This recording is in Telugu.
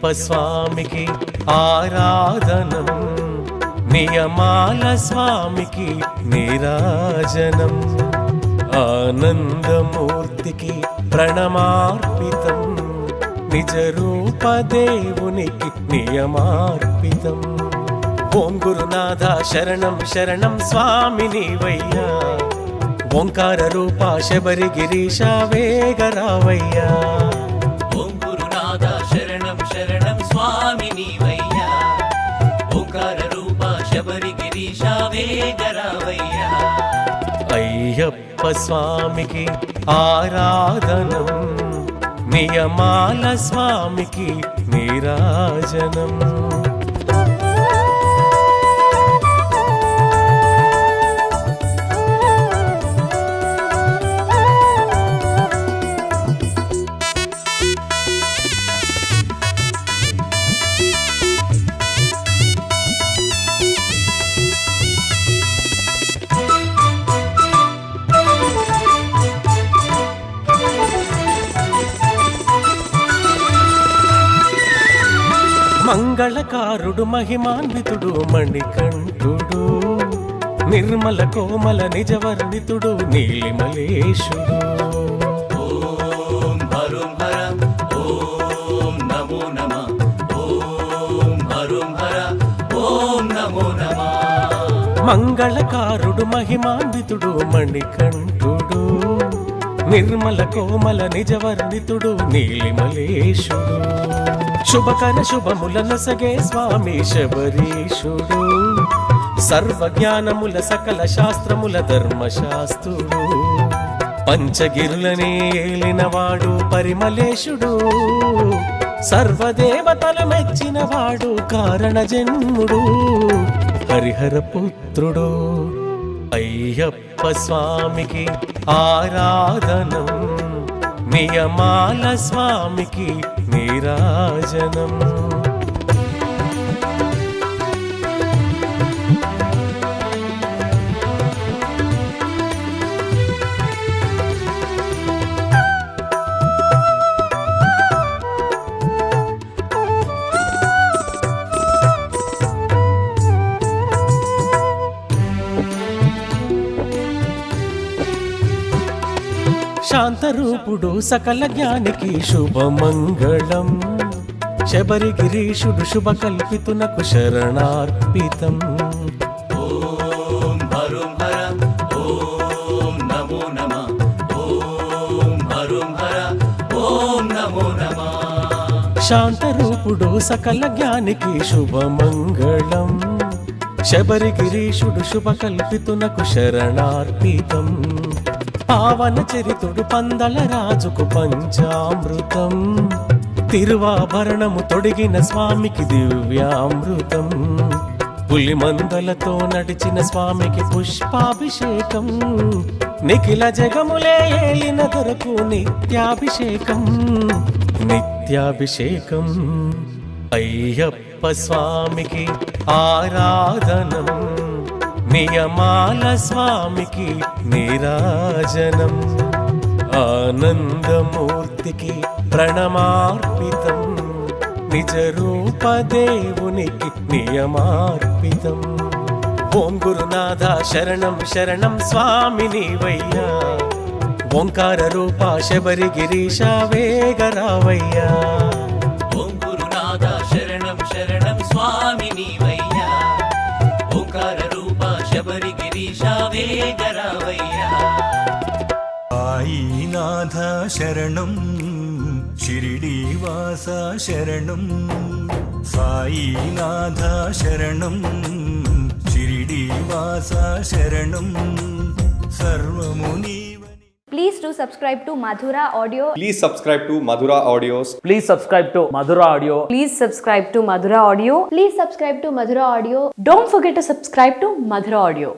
అయ్యప్ప స్వామికి ఆరాధనం, నియమాల స్వామికి నీరాజనం, ఆనందమూర్తికి ప్రణమార్పితం, నిజ రూప దేవునికి నియమార్పితం. ఓం గురునాథ శరణం శరణం స్వామి నీవయ్యా, ఓంకార రూప శబరి గిరీశ వేగరావయ్యా. ఓం గురునాథ శరణం శరణం స్వామి నీవయ్యా, ఓంకార రూప శబరి గిరీశ వేగరావయ్యా. అయ్యప్ప స్వామికి ఆరాధనం, నియమాల స్వామికి నీరాజనం. మంగళకారుడు మహిమాన్వితుడు మణికంఠుడు, నిర్మల కోమల నిజవర్ణితుడు నీలిమలేశుడు. ఓం హరుం హర ఓం నమో నమః, ఓం హరుం హర ఓం నమో నమః. మంగళకారుడు మహిమాన్వితుడు మణికంఠుడు, నిర్మల కోమల నిజవర్ణితుడు నీలిమలేశుడు. శుభకర శుభములను సగే స్వామి శబరీషుడు, సర్వజ్ఞానముల సకల శాస్త్రముల ధర్మశాస్త్రుడు, పంచగిరులనే ఏలినవాడు పరిమళేశుడు, సర్వదేవతల మెచ్చినవాడు కారణ జన్ముడు, హరిహర పుత్రుడు. అయ్యప్ప స్వామికి ఆరాధనం, నియమాల స్వామికి నీరాజనం. శాంతరూపుడు సకల జ్ఞానికి శుభమంగళం, శబరి గిరీషుడు శుభ కల్పితునకు శరణార్పితం. ఓం హరుం హర ఓం నమో నమః, ఓం హరుం హర ఓం నమో నమః. శాంతరూపుడు సకల జ్ఞానికి శుభమంగళం, శబరి గిరీషుడు శుభ కల్పితునకు శరణార్పితం. పావన చరితుడు పందల రాజుకు పంచామృతం, తిరువాభరణము తొడిగిన స్వామికి దివ్యామృతం, పులిమందలతో నడిచిన స్వామికి పుష్పాభిషేకం, నిఖిల జగములే ఏలిన దొరకు నిత్యాభిషేకం నిత్యాభిషేకం. అయ్యప్ప స్వామికి ఆరాధనం, నియమాల స్వామికి నీరాజనం, ఆనందమూర్తికి ప్రణమార్పితం, నిజ రూప దేవునికి నియమార్పితం. ఓం గురునాథ శరణం శరణం స్వామి నీవయ్యా, ఓంకార రూప శబరి గిరీశ వేగరావయ్యా. ఓం గురునాథ శరణం శరణం స్వామి నీవయ్యా, ఓంకార రూప శబరి గిరీశ వేగరావయ్యా. సాయినాథ శరణం షిరిడీవాస శరణం, సాయినాథ శరణం షిరిడీవాస శరణం, సర్వముని. Please do subscribe to Madhura Audio. Please subscribe to Madhura Audios. Please subscribe to Madhura Audio. Please subscribe to Madhura Audio. Please subscribe to Madhura Audio. Don't forget to subscribe to Madhura Audio.